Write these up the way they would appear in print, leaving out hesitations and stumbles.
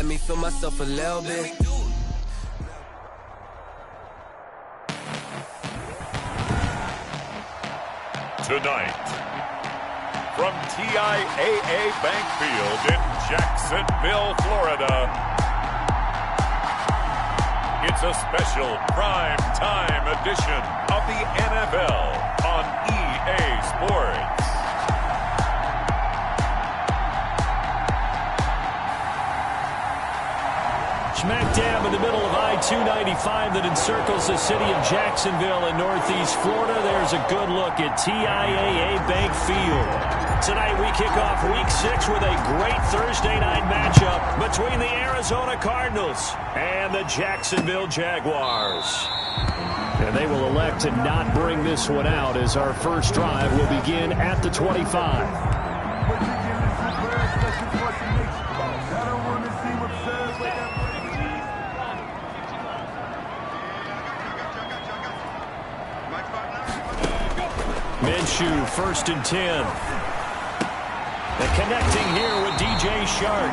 let me feel myself a little bit. Tonight, from TIAA Bank Field in Jacksonville, Florida, it's a special prime time edition of the NFL on EA Sports. Smack dab in the middle of I-295 that encircles the city of Jacksonville in northeast Florida. There's a good look at TIAA Bank Field. Tonight we kick off Week 6 with a great Thursday night matchup between the Arizona Cardinals and the Jacksonville Jaguars. And they will elect to not bring this one out as our first drive will begin at the 25. Minshew, 1st and 10. And connecting here with DJ Shark.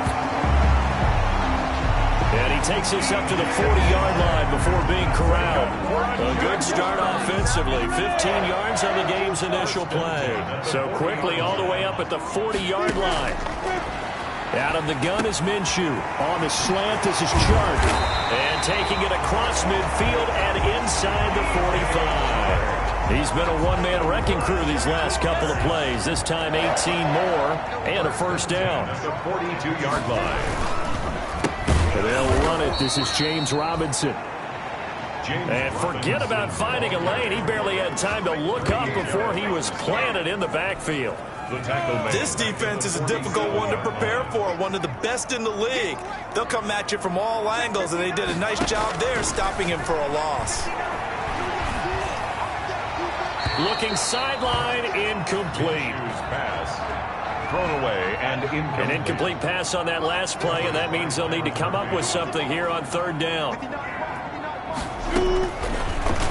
And he takes us up to the 40-yard line before being corralled. A good start offensively. 15 yards on the game's initial play. So quickly all the way up at the 40-yard line. Out of the gun is Minshew. On the slant, this is Shark. And taking it across midfield and inside the 45. He's been a one-man wrecking crew these last couple of plays. This time 18 more and a first down. The 42-yard line. And they'll run it. This is James Robinson. And forget about finding a lane. He barely had time to look up before he was planted in the backfield. This defense is a difficult one to prepare for, one of the best in the league. They'll come at you from all angles, and they did a nice job there stopping him for a loss. Looking sideline, incomplete. Pass thrown away and incomplete. An incomplete pass on that last play, and that means they'll need to come up with something here on 3rd down.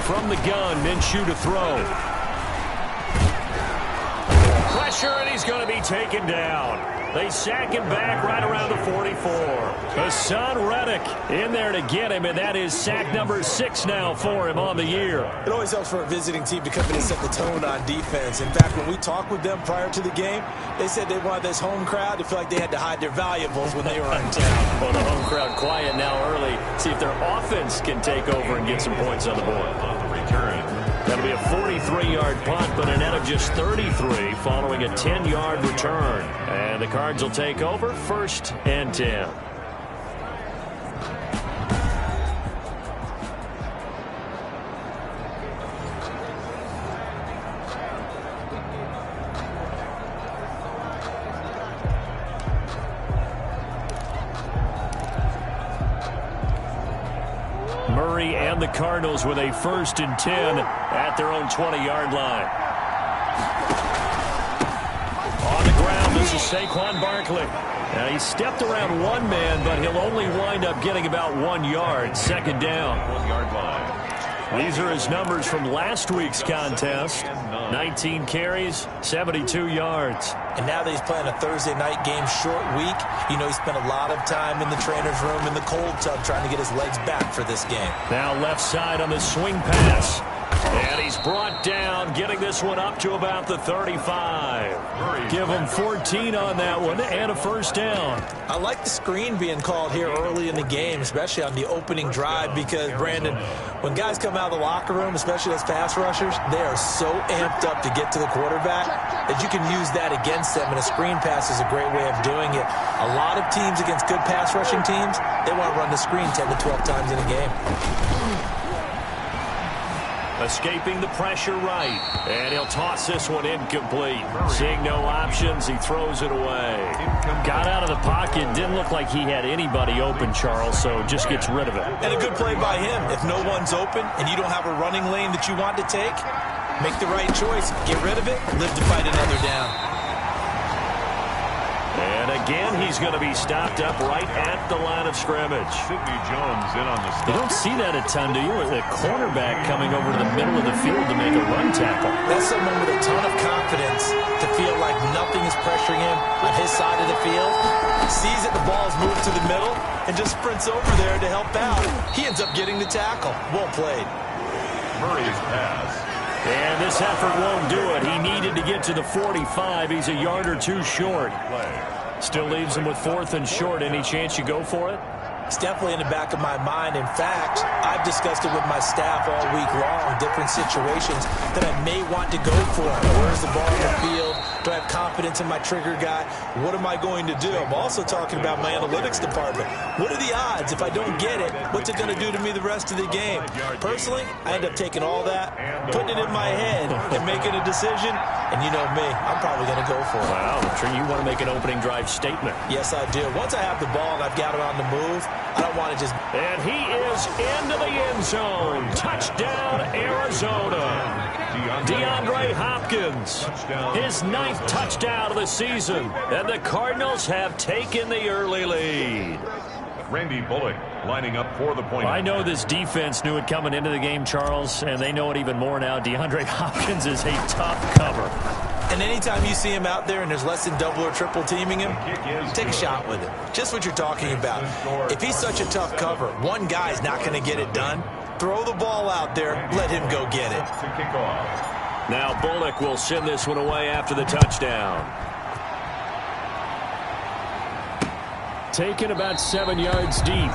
From the gun, Minshew to throw. Pressure, and he's going to be taken down. They sack him back right around the 44. Hassan Reddick in there to get him, and that is sack number 6 now for him on the year. It always helps for a visiting team to come in and set the tone on defense. In fact, when we talked with them prior to the game, they said they wanted this home crowd to feel like they had to hide their valuables when they were in town. Well, the home crowd quiet now early. See if their offense can take over and get some points on the board. On the return. That'll be a 43-yard punt, but a net of just 33 following a 10-yard return. And the Cards will take over 1st and 10. Murray and the Cardinals with a 1st and 10 at their own 20-yard line. On the ground, this is Saquon Barkley. Now, he stepped around one man, but he'll only wind up getting about 1 yard. 2nd down. 1-yard line. These are his numbers from last week's contest. 19 carries, 72 yards. And now that he's playing a Thursday night game, short week, you know he spent a lot of time in the trainer's room in the cold tub trying to get his legs back for this game. Now left side on the swing pass. And he's brought down, getting this one up to about the 35. Give him 14 on that one and a 1st down. I like the screen being called here early in the game, especially on the opening drive, because, Brandon, when guys come out of the locker room, especially as pass rushers, they are so amped up to get to the quarterback that you can use that against them, and a screen pass is a great way of doing it. A lot of teams against good pass rushing teams, they want to run the screen 10 to 12 times in a game. Escaping the pressure right. And he'll toss this one incomplete. Seeing no options, he throws it away. Got out of the pocket. Didn't look like he had anybody open, Charles, so just gets rid of it. And a good play by him. If no one's open and you don't have a running lane that you want to take, make the right choice. Get rid of it. Live to fight another down. And again, he's going to be stopped up right at the line of scrimmage. Sidney Jones in on the stop. You don't see that a ton, do you? With a cornerback coming over to the middle of the field to make a run tackle. That's someone with a ton of confidence to feel like nothing is pressuring him on his side of the field. Sees that the ball is moved to the middle and just sprints over there to help out. He ends up getting the tackle. Well played. Murray's pass. And this effort won't do it. He needed to get to the 45. He's a yard or two short. Still leaves him with 4th and short. Any chance you go for it? It's definitely in the back of my mind. In fact, I've discussed it with my staff all week long, different situations that I may want to go for. Where's the ball in the field? Do I have confidence in my trigger guy? What am I going to do? I'm also talking about my analytics department. What are the odds? If I don't get it, what's it going to do to me the rest of the game? Personally, I end up taking all that, putting it in my head, and making a decision. And you know me, I'm probably going to go for it. Wow, I'm sure you want to make an opening drive statement. Yes, I do. Once I have the ball and I've got it on the move, I don't want to just... And he is into the end zone. Touchdown, Arizona. DeAndre Hopkins, his 9th touchdown of the season. And the Cardinals have taken the early lead. Randy Bullock lining up for the point. I know this defense knew it coming into the game, Charles, and they know it even more now. DeAndre Hopkins is a tough cover. And anytime you see him out there and there's less than double or triple teaming him, take a shot with it. Just what you're talking about. If he's such a tough cover, one guy's not going to get it done. Throw the ball out there. Let him go get it. Now Bullock will send this one away after the touchdown. Taken about 7 yards deep.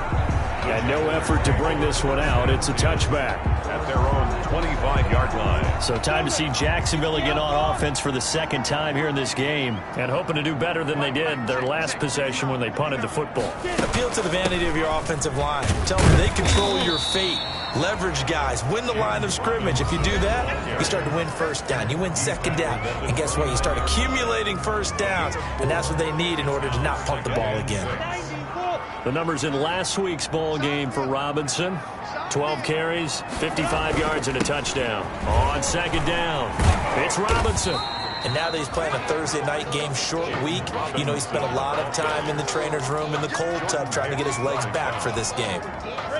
And no effort to bring this one out. It's a touchback. At their own 25-yard line. So time to see Jacksonville again on offense for the 2nd time here in this game. And hoping to do better than they did their last possession when they punted the football. Appeal to the vanity of your offensive line. Tell them they control your fate. Leverage guys. Win the line of scrimmage. If you do that, you start to win 1st down. You win 2nd down. And guess what? You start accumulating 1st downs. And that's what they need in order to not punt the ball again. The numbers in last week's ball game for Robinson. 12 carries, 55 yards, and a touchdown. On 2nd down, it's Robinson. And now that he's playing a Thursday night game, short week, you know he spent a lot of time in the trainer's room in the cold tub trying to get his legs back for this game.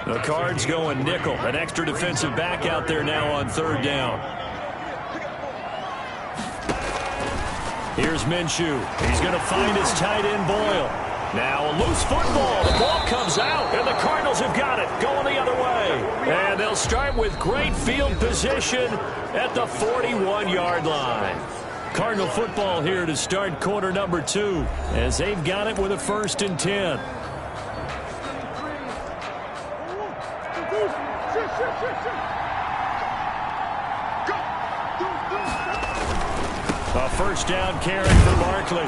The Cards going nickel. An extra defensive back out there now on 3rd down. Here's Minshew. He's going to find his tight end Boyle. Now a loose football. The ball comes out, and the Cardinals have got it. Going the other way. And they'll start with great field position at the 41-yard line. Cardinal football here to start quarter number 2, as they've got it with a 1st and 10. A 1st down carry for Barkley.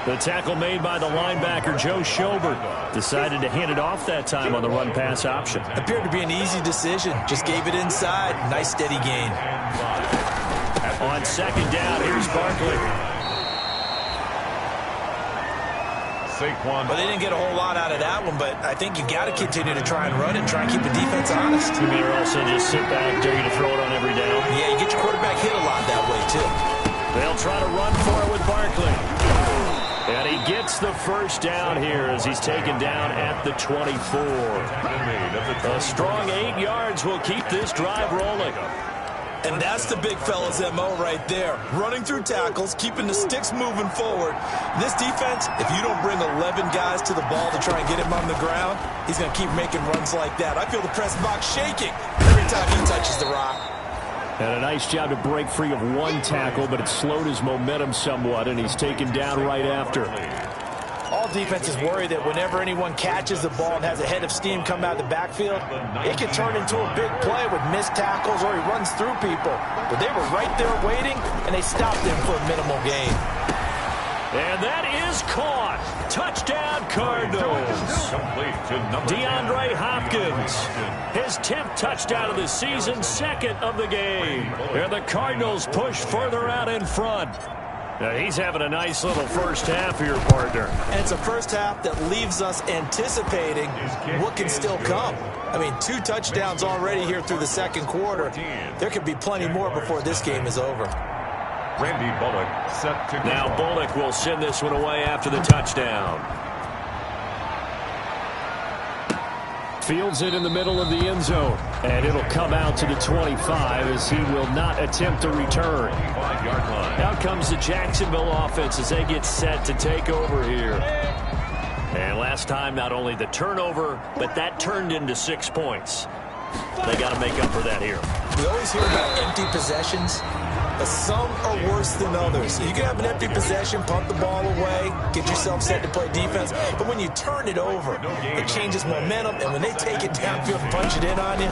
The tackle made by the linebacker, Joe Schobert, decided to hand it off that time on the run-pass option. Appeared to be an easy decision. Just gave it inside. Nice, steady gain. On 2nd down, here's Barkley. Saquon. Well, they didn't get a whole lot out of that one, but I think you got to continue to try and run and try and keep the defense honest. You mean also just sit back, dare you to throw it on every down? Yeah, you get your quarterback hit a lot that way, too. They'll try to run for it with Barkley. And he gets the 1st down here as he's taken down at the 24. A strong 8 yards will keep this drive rolling. And that's the big fella's MO right there. Running through tackles, keeping the sticks moving forward. This defense, if you don't bring 11 guys to the ball to try and get him on the ground, he's going to keep making runs like that. I feel the press box shaking every time he touches the rock. And a nice job to break free of one tackle, but it slowed his momentum somewhat, and he's taken down right after. All defenses worry that whenever anyone catches the ball and has a head of steam come out of the backfield, it can turn into a big play with missed tackles or he runs through people. But they were right there waiting, and they stopped him for a minimal gain. And that is caught. Touchdown, Cardinals. DeAndre Hopkins, his 10th touchdown of the season, 2nd of the game. And the Cardinals push further out in front. Now he's having a nice little 1st half here, partner. And it's a 1st half that leaves us anticipating what can still come. I mean, 2 touchdowns already here through the 2nd quarter. There could be plenty more before this game is over. Randy Bullock set to Now Bullock will send this one away after the touchdown. Fields it in the middle of the end zone. And it'll come out to the 25 as he will not attempt to return. 5-yard line. Out comes the Jacksonville offense as they get set to take over here. And last time, not only the turnover, but that turned into 6 points. They got to make up for that here. We always hear about empty possessions, but some are worse than others. You can have an empty possession, punt the ball away, get yourself set to play defense, but when you turn it over, it changes momentum, and when they take it downfield and punch it in on you,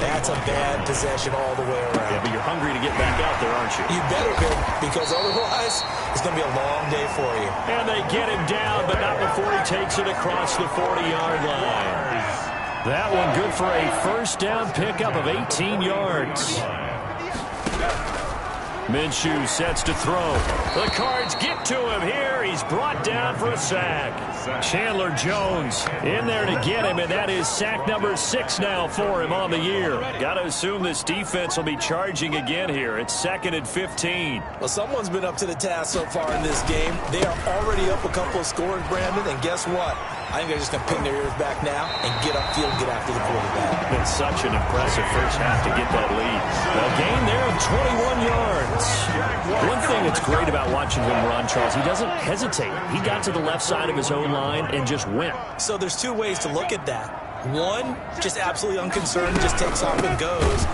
that's a bad possession all the way around. Yeah, but you're hungry to get back out there, aren't you? You better be, because otherwise, it's going to be a long day for you. And they get him down, but not before he takes it across the 40-yard line. That one good for a first down pickup of 18 yards. Minshew sets to throw. The Cards get to him here. He's brought down for a sack. Chandler Jones in there to get him, and that is sack number 6 now for him on the year. Got to assume this defense will be charging again here. It's 2nd and 15. Well, someone's been up to the task so far in this game. They are already up a couple of scores, Brandon, and guess what? I think they're just going to pin their ears back now and get upfield and get after the quarterback. It's such an impressive first half to get that lead. A gain there of 21 yards. One thing that's great about watching him run, Charles, he doesn't hesitate. He got to the left side of his own line and just went. So there's 2 ways to look at that. One, just absolutely unconcerned, just takes off and goes.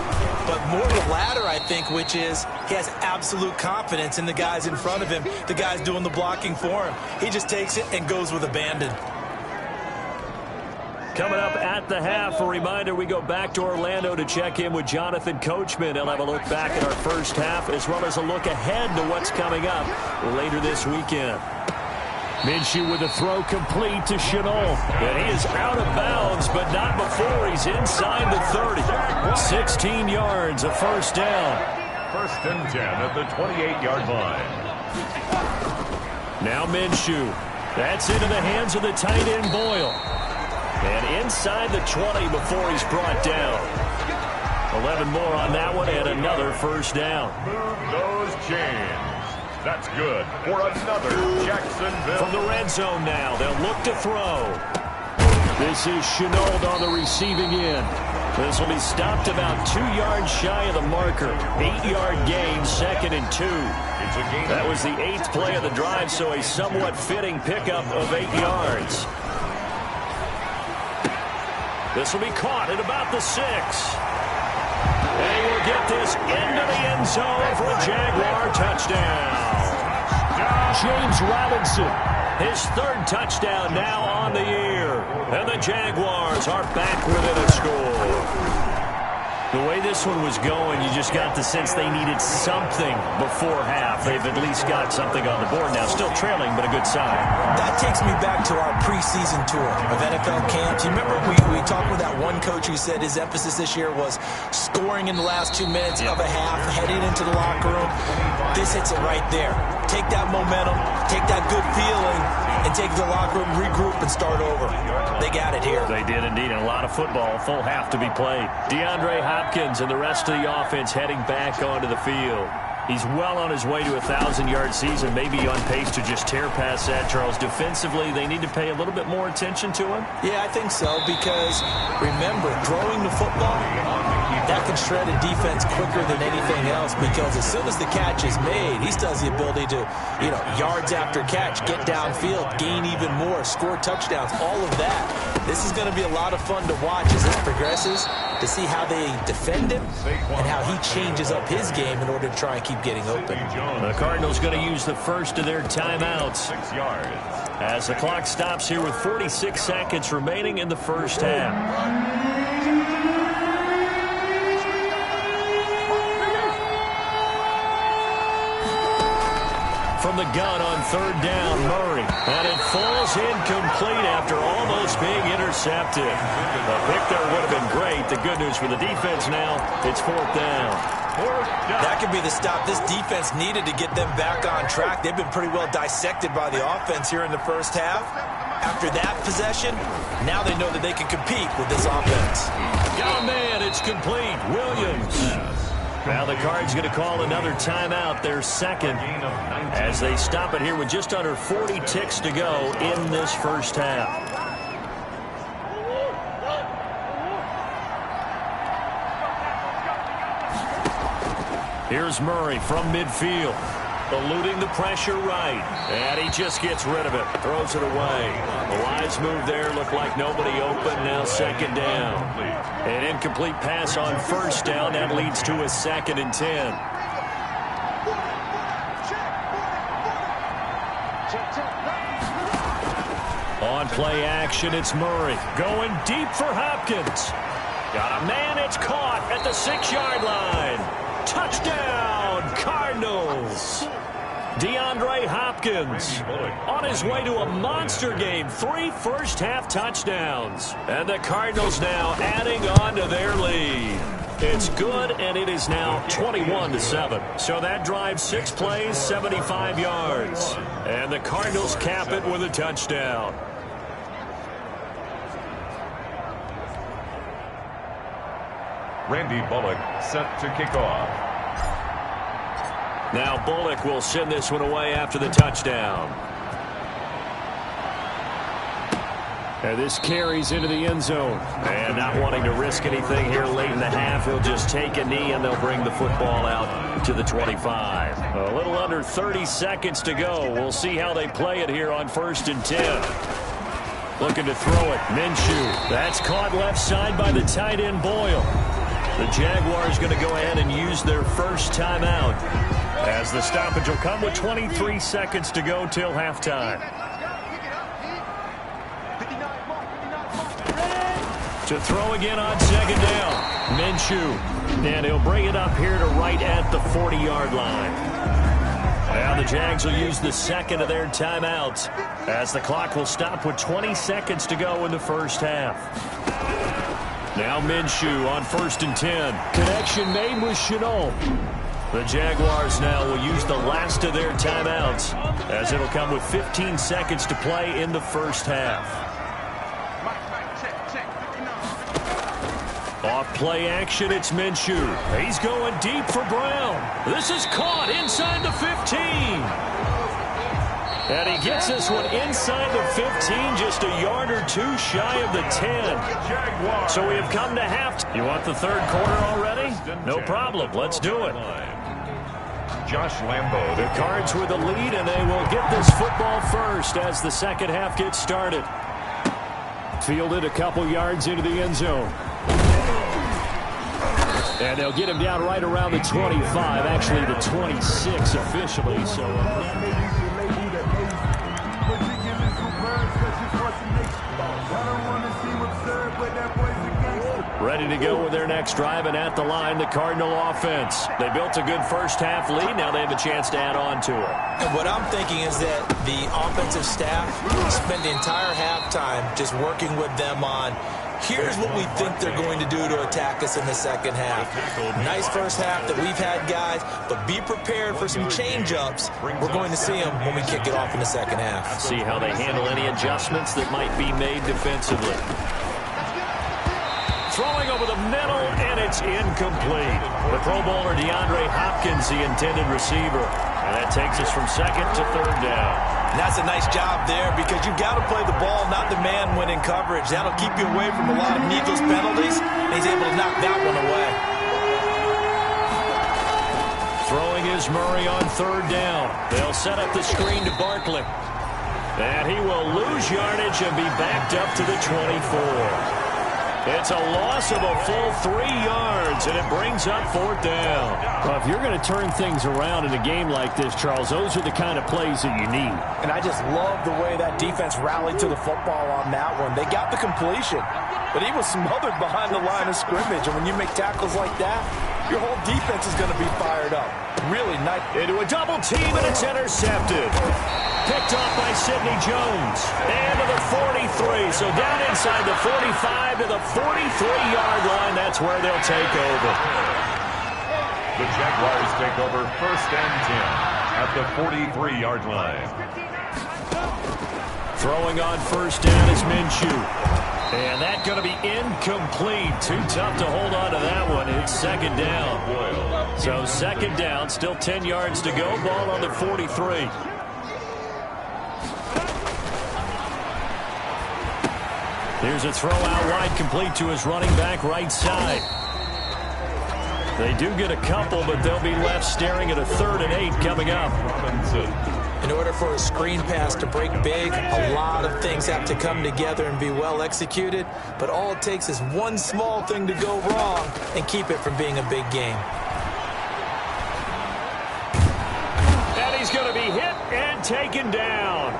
But more the latter, I think, which is he has absolute confidence in the guys in front of him, the guys doing the blocking for him. He just takes it and goes with abandon. Coming up at the half, a reminder, we go back to Orlando to check in with Jonathan Coachman. He'll have a look back at our first half as well as a look ahead to what's coming up later this weekend. Minshew with a throw complete to Shenault. And he is out of bounds, but not before he's inside the 30. 16 yards, a first down. 1st and 10 at the 28-yard line. Now Minshew. That's into the hands of the tight end Boyle. And inside the 20 before he's brought down. 11 more on that one and another first down. Move those chains. That's good for another Jacksonville. From the red zone now, they'll look to throw. This is Shenault on the receiving end. This will be stopped about 2 yards shy of the marker. 8-yard gain, 2nd and 2. That was the 8th play of the drive, so a somewhat fitting pickup of 8 yards. This will be caught at about the 6. And he will get this into the end zone for a Jaguar touchdown. James Robinson, his 3rd touchdown now on the year. And the Jaguars are back within a score. The way this one was going, you just got the sense they needed something before half. They've at least got something on the board now. Still trailing, but a good sign. That takes me back to our preseason tour of NFL camps. You remember we talked with that one coach who said his emphasis this year was scoring in the last 2 minutes of a half, heading into the locker room. This hits it right there. Take that momentum, take that good feeling, and take the locker room, regroup, and start over. They got it here. They did indeed, and a lot of football, full half to be played. DeAndre Hopkins and the rest of the offense heading back onto the field. He's well on his way to a 1,000-yard season, maybe on pace to just tear past that, Charles. Defensively, they need to pay a little bit more attention to him. Yeah, I think so, because remember, throwing the football, that can shred a defense quicker than anything else, because as soon as the catch is made, he still has the ability to, yards after catch, get downfield, gain even more, score touchdowns, all of that. This is going to be a lot of fun to watch as this progresses, to see how they defend him and how he changes up his game in order to try and keep getting open. The Cardinals going to use the first of their timeouts 6 yards. as the clock stops here with 46 seconds remaining in the first half. From the gun on 3rd down, Murray. And it falls incomplete after almost being intercepted. The pick there would have been great. The good news for the defense now, it's 4th down. That could be the stop this defense needed to get them back on track. They've been pretty well dissected by the offense here in the first half. After that possession, now they know that they can compete with this offense. Got a man, it's complete. Williams. Now the Cards going to call another timeout, their second, as they stop it here with just under 40 ticks to go in this first half. Here's Murray from midfield, eluding the pressure right, and he just gets rid of it, throws it away. The wise move there, looked like nobody open, now second down. An incomplete pass on first down, that leads to a 2nd and 10. On play action, it's Murray going deep for Hopkins. Got a man, it's caught at the 6-yard line. Touchdown, Cardinals. DeAndre Hopkins on his way to a monster game. 3 first-half touchdowns. And the Cardinals now adding on to their lead. It's good, and it is now 21-7. So that drive, 6 plays, 75 yards. And the Cardinals cap it with a touchdown. Randy Bullock set to kick off. Now Bullock will send this one away after the touchdown. And this carries into the end zone. And not wanting to risk anything here late in the half, he'll just take a knee and they'll bring the football out to the 25. A little under 30 seconds to go. We'll see how they play it here on 1st and 10. Looking to throw it. Minshew. That's caught left side by the tight end Boyle. The Jaguars going to go ahead and use their first timeout, as the stoppage will come with 23 seconds to go till halftime. To throw again on 2nd down. Minshew. And he'll bring it up here to right at the 40-yard line. Now the Jags will use the 2nd of their timeouts, as the clock will stop with 20 seconds to go in the first half. Now Minshew on 1st and 10. Connection made with Chenault. The Jaguars now will use the last of their timeouts, as it'll come with 15 seconds to play in the first half. Off play action, it's Minshew. He's going deep for Brown. This is caught inside the 15. And he gets this one inside the 15, just a yard or 2 shy of the 10. So we have come to halftime. You want the 3rd quarter already? No problem. Let's do it. Josh Lambo. The Cards with the lead, and they will get this football first as the second half gets started. Fielded a couple yards into the end zone. And they'll get him down right around the 25, actually the 26 officially. So ready to go with their next drive, and at the line, the Cardinal offense. They built a good first half lead. Now they have a chance to add on to it. And what I'm thinking is that the offensive staff spent the entire halftime just working with them on, here's what we think they're going to do to attack us in the second half. Nice first half that we've had, guys, but be prepared for some change-ups. We're going to see them when we kick it off in the second half. See how they handle any adjustments that might be made defensively. Throwing over the middle, and it's incomplete. The Pro Bowler DeAndre Hopkins, the intended receiver. And that takes us from 2nd to 3rd down. And that's a nice job there, because you've got to play the ball, not the man when in coverage. That'll keep you away from a lot of needless penalties, and he's able to knock that one away. Throwing is Murray on 3rd down. They'll set up the screen to Barkley. And he will lose yardage and be backed up to the 24. It's a loss of a full 3 yards, and it brings up 4th down. Well, if you're going to turn things around in a game like this, Charles, those are the kind of plays that you need. And I just love the way that defense rallied to the football on that one. They got the completion, but he was smothered behind the line of scrimmage. And when you make tackles like that, your whole defense is going to be fired up. Really nice. Into a double team, and it's intercepted. Picked off by Sidney Jones. And to the 43. So down inside the 45 to the 43-yard line. That's where they'll take over. The Jaguars take over 1st and 10 at the 43-yard line. Throwing on 1st down is Minshew. And that's going to be incomplete. Too tough to hold on to that one. It's second down. So second down, still 10 yards to go. Ball on the 43. Here's a throw out wide, complete to his running back right side. They do get a couple, but they'll be left staring at a 3rd and 8 coming up. In order for a screen pass to break big, a lot of things have to come together and be well executed, but all it takes is one small thing to go wrong and keep it from being a big game. And he's going to be hit and taken down.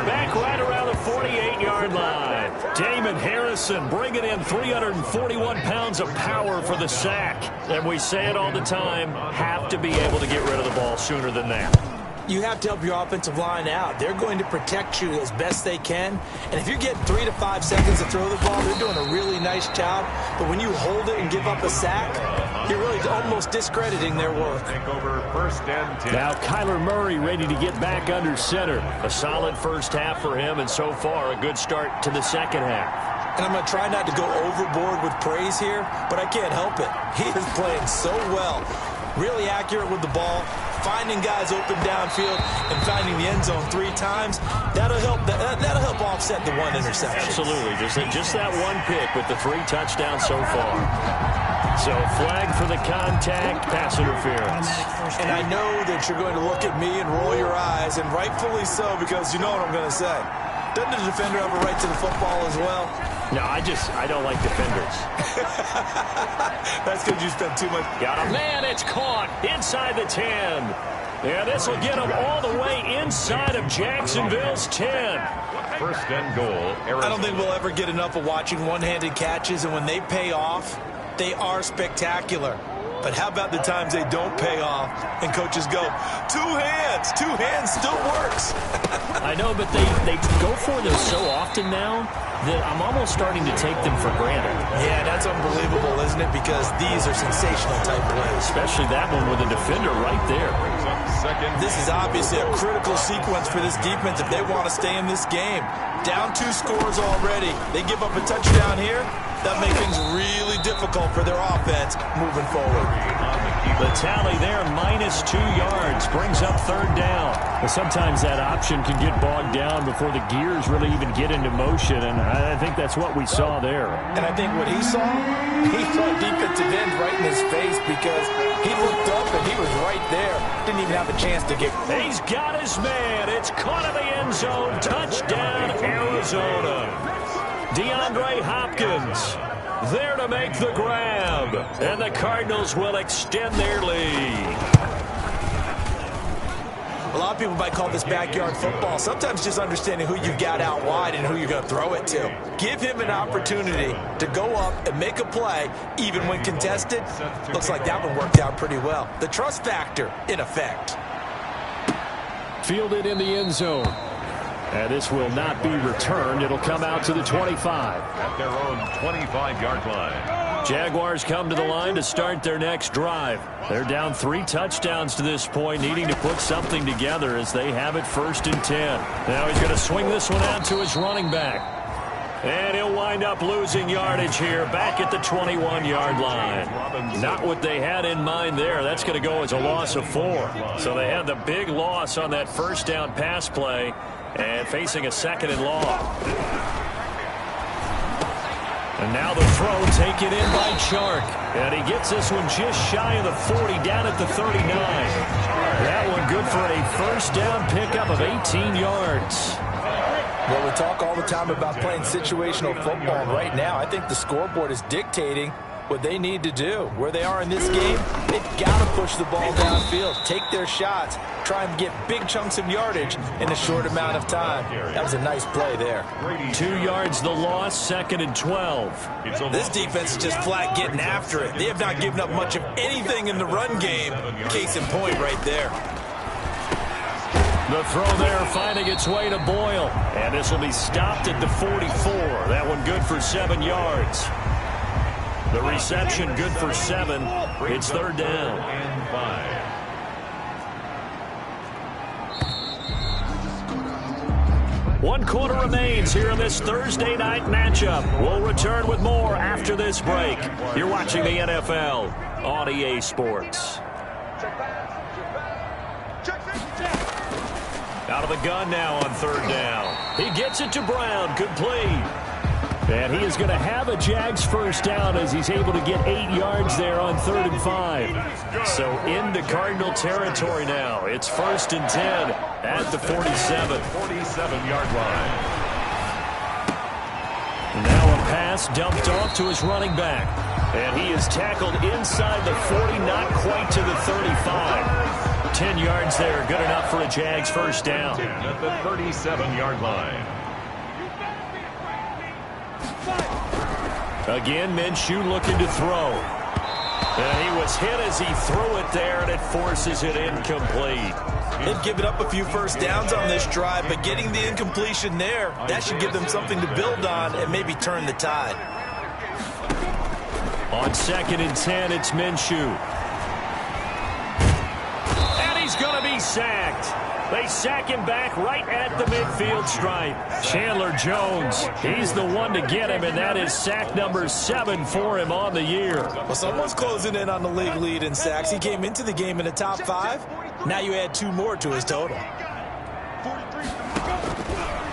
Back right around the 48-yard line. Damon Harrison bringing in 341 pounds of power for the sack. And we say it all the time, have to be able to get rid of the ball sooner than that. You have to help your offensive line out. They're going to protect you as best they can. And if you get 3 to 5 seconds to throw the ball, they're doing a really nice job. But when you hold it and give up a sack, you're really almost discrediting their work. Now Kyler Murray ready to get back under center. A solid first half for him, and so far a good start to the second half. And I'm going to try not to go overboard with praise here, but I can't help it. He is playing so well. Really accurate with the ball, finding guys open downfield, and finding the end zone 3 times. That'll help offset the 1 interception. Absolutely. Just that one pick with the 3 touchdowns so far. So flag for the contact, pass interference. And I know that you're going to look at me and roll your eyes, and rightfully so, because you know what I'm going to say. Doesn't the defender have a right to the football as well? No, I don't like defenders. That's because you spent too much. Got him. Man, it's caught inside the 10. Yeah, this will get him all the way inside of Jacksonville's 10. First and goal, Arizona. I don't think we'll ever get enough of watching one-handed catches, and when they pay off, they are spectacular. But how about the times they don't pay off and coaches go, 2 hands. 2 hands still works. I know, but they go for them so often now that I'm almost starting to take them for granted. Yeah, that's unbelievable, isn't it? Because these are sensational type plays. Especially that one with a defender right there. This is obviously a critical sequence for this defense if they want to stay in this game. Down 2 scores already. They give up a touchdown here. That makes things really difficult for their offense moving forward. The tally there, -2 yards, brings up 3rd down. But sometimes that option can get bogged down before the gears really even get into motion, and I think that's what we saw there. And I think what he saw defensive end right in his face, because he looked up and he was right there. Didn't even have a chance to get. He's got his man. It's caught in the end zone. Touchdown, Arizona. DeAndre Hopkins there to make the grab, and the Cardinals will extend their lead. A lot of people might call this backyard football. Sometimes just understanding who you've got out wide and who you're going to throw it to. Give him an opportunity to go up and make a play, even when contested. Looks like that one worked out pretty well. The trust factor, in effect. Fielded in the end zone. And this will not be returned. It'll come out to the 25. At their own 25-yard line. Jaguars come to the line to start their next drive. They're down 3 touchdowns to this point, needing to put something together as they have it 1st and 10. Now he's going to swing this one out to his running back. And he'll wind up losing yardage here back at the 21-yard line. Not what they had in mind there. That's going to go as a loss of 4. So they had the big loss on that 1st down pass play and facing a 2nd and long. And now the throw taken in by Chark. And he gets this one just shy of the 40, down at the 39. That one good for a 1st down pickup of 18 yards. Well, we talk all the time about playing situational football. Right now, I think the scoreboard is dictating what they need to do. Where they are in this game, they've got to push the ball downfield, take their shots, try and get big chunks of yardage in a short amount of time. That was a nice play there. 2 yards the loss, 2nd and 12. This defense is just flat getting after it. They have not given up much of anything in the run game. Case in point right there. The throw there finding its way to Boyle. And this will be stopped at the 44. That one good for 7 yards. The reception good for 7. It's 3rd down. And 5. One quarter remains here in this Thursday night matchup. We'll return with more after this break. You're watching the NFL on EA Sports. Out of the gun now on third down. He gets it to Brown, complete. And he is going to have a Jags first down as he's able to get 8 yards there on 3rd and 5. So into Cardinal territory now. It's 1st and 10 at the 47. 47-yard line. Now a pass dumped off to his running back. And he is tackled inside the 40, not quite to the 35. 10 yards there, good enough for a Jags first down. At the 37-yard line. Again, Minshew looking to throw. And he was hit as he threw it there, and it forces it incomplete. They've given up a few first downs on this drive, but getting the incompletion there, that should give them something to build on and maybe turn the tide. On 2nd and 10, it's Minshew. And he's going to be sacked. They sack him back right at the midfield stripe. Chandler Jones, he's the one to get him, and that is sack number 7 for him on the year. Well, someone's closing in on the league lead in sacks. He came into the game in the top 5. Now you add 2 more to his total.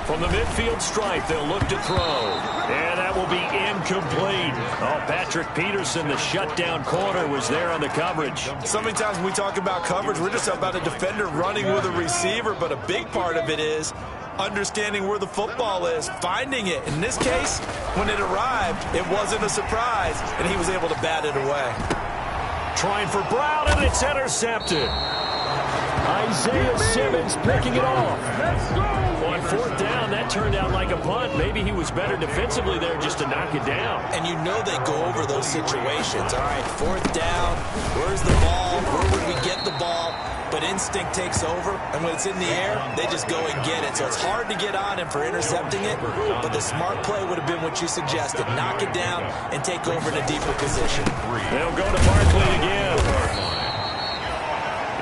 From the midfield stripe, they'll look to throw. And that will be incomplete. Oh, Patrick Peterson, the shutdown corner, was there on the coverage. So many times when we talk about coverage, we're just about a defender running with a receiver, but a big part of it is understanding where the football is, finding it. In this case, when it arrived, it wasn't a surprise, and he was able to bat it away. Trying for Brown, and it's intercepted. Isaiah Simmons picking it off. On 4th down, that turned out like a punt. Maybe he was better defensively there just to knock it down. And you know they go over those situations. All right, 4th down, where's the ball? Where would we get the ball? But instinct takes over, and when it's in the air, they just go and get it. So it's hard to get on him for intercepting it, but the smart play would have been what you suggested. Knock it down and take over in a deeper position. They'll go to Barkley again.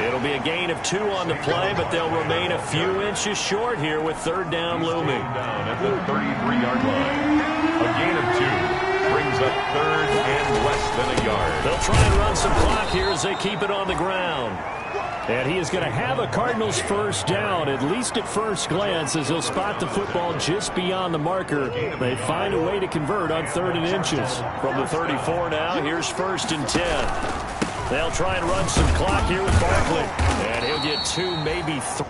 It'll be a gain of 2 on the play, but they'll remain a few inches short here with 3rd down looming. Down at the 33-yard line. A gain of 2 brings up 3rd and less than a yard. They'll try and run some clock here as they keep it on the ground. And he is going to have a Cardinals first down, at least at first glance, as he'll spot the football just beyond the marker. They find a way to convert on 3rd and inches. From the 34 now, here's 1st and 10. They'll try and run some clock here with Barkley. And he'll get 2, maybe 3.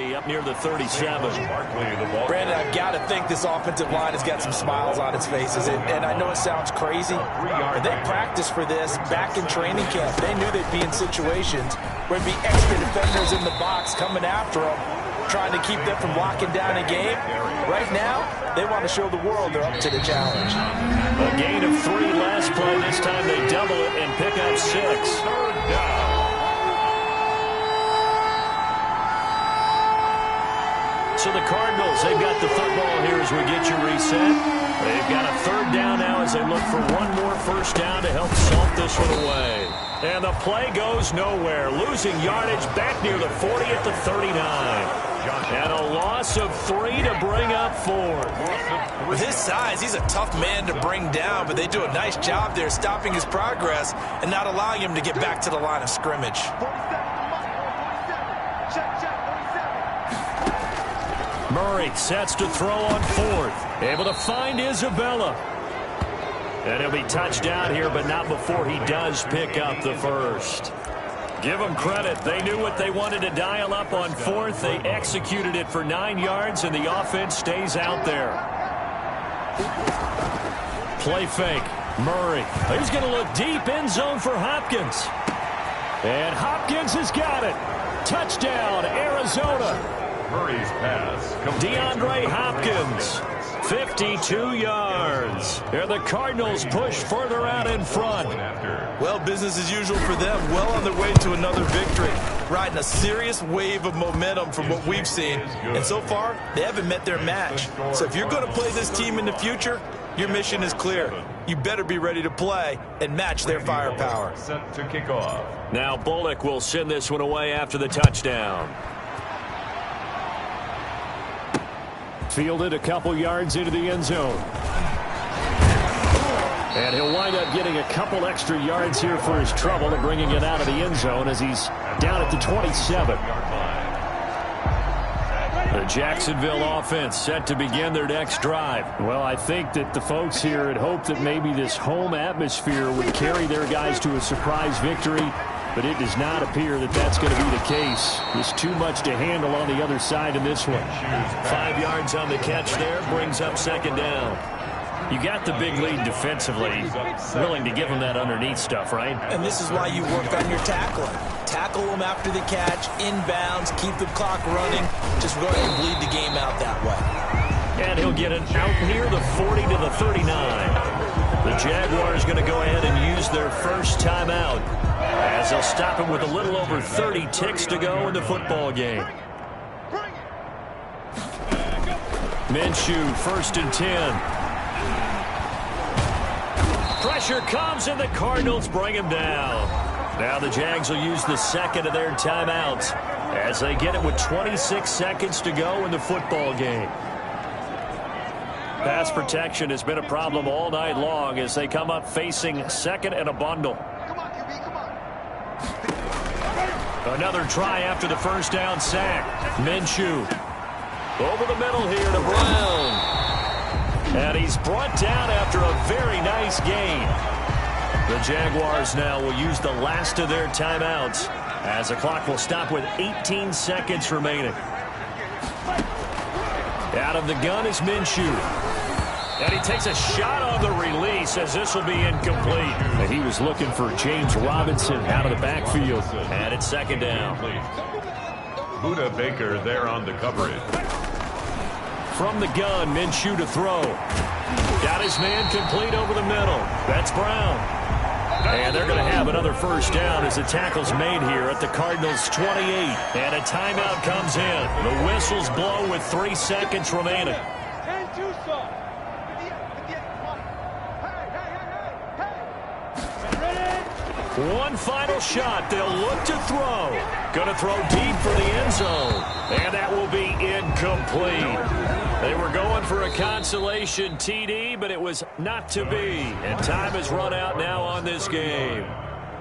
Up near the 37. Brandon, I've got to think this offensive line has got some smiles on its faces. And I know it sounds crazy, but they practiced for this back in training camp. They knew they'd be in situations where there'd be extra defenders in the box coming after them, trying to keep them from locking down a game. Right now, they want to show the world they're up to the challenge. A gain of 3 last play. This time they double it and pick up 6. 3rd down. So the Cardinals, they've got the football here as we get you reset. They've got a 3rd down now as they look for one more first down to help salt this one away. And the play goes nowhere. Losing yardage back near the 40 at the 39. And a loss of 3 to bring up 4. With his size, he's a tough man to bring down, but they do a nice job there stopping his progress and not allowing him to get back to the line of scrimmage. Murray sets to throw on 4th. Able to find Isabella. And he'll be touched down here, but not before he does pick up the first. Give them credit. They knew what they wanted to dial up on fourth. They executed it for 9 yards, and the offense stays out there. Play fake. Murray. He's going to look deep end zone for Hopkins. And Hopkins has got it. Touchdown, Arizona. Murray's pass. DeAndre Hopkins, 52 yards. And the Cardinals push further out in front. Well, business as usual for them. Well on their way to another victory. Riding a serious wave of momentum from what we've seen. And so far, they haven't met their match. So if you're going to play this team in the future, your mission is clear. You better be ready to play and match their firepower. Set to kick off. Now Bullock will send this one away after the touchdown. Fielded a couple yards into the end zone. And he'll wind up getting a couple extra yards here for his trouble and bringing it out of the end zone as he's down at the 27. The Jacksonville offense set to begin their next drive. Well, I think that the folks here had hoped that maybe this home atmosphere would carry their guys to a surprise victory, but it does not appear that that's going to be the case. There's too much to handle on the other side in this one. 5 yards on the catch there, brings up second down. You got the big lead defensively, willing to give them that underneath stuff, right? And this is why you work on your tackling. Tackle them after the catch, inbounds, keep the clock running. Just go ahead and bleed the game out that way. And he'll get it out near the 40 to the 39. The Jaguars going to go ahead and use their first timeout as they'll stop him with a little over 30 ticks to go in the football game. Minshew, 1st and 10. Pressure comes, and the Cardinals bring him down. Now the Jags will use the second of their timeouts as they get it with 26 seconds to go in the football game. Pass protection has been a problem all night long as they come up facing second and a bundle. Another try after the first down sack. Minshew over the middle here to Brown. And he's brought down after a very nice gain. The Jaguars now will use the last of their timeouts as the clock will stop with 18 seconds remaining. Out of the gun is Minshew. And he takes a shot on the release as this will be incomplete. And he was looking for James Robinson out of the backfield. And it's second down. Buda Baker there on the coverage. From the gun, Minshew to throw. Got his man complete over the middle. That's Brown. And they're going to have another first down as the tackle's made here at the Cardinals' 28. And a timeout comes in. The whistles blow with 3 seconds remaining. One final shot. They'll look to throw. Going to throw deep for the end zone. And that will be incomplete. They were going for a consolation TD, but it was not to be. And time has run out now on this game.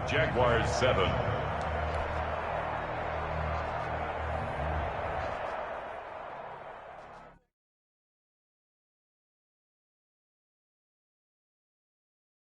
Jaguars 7,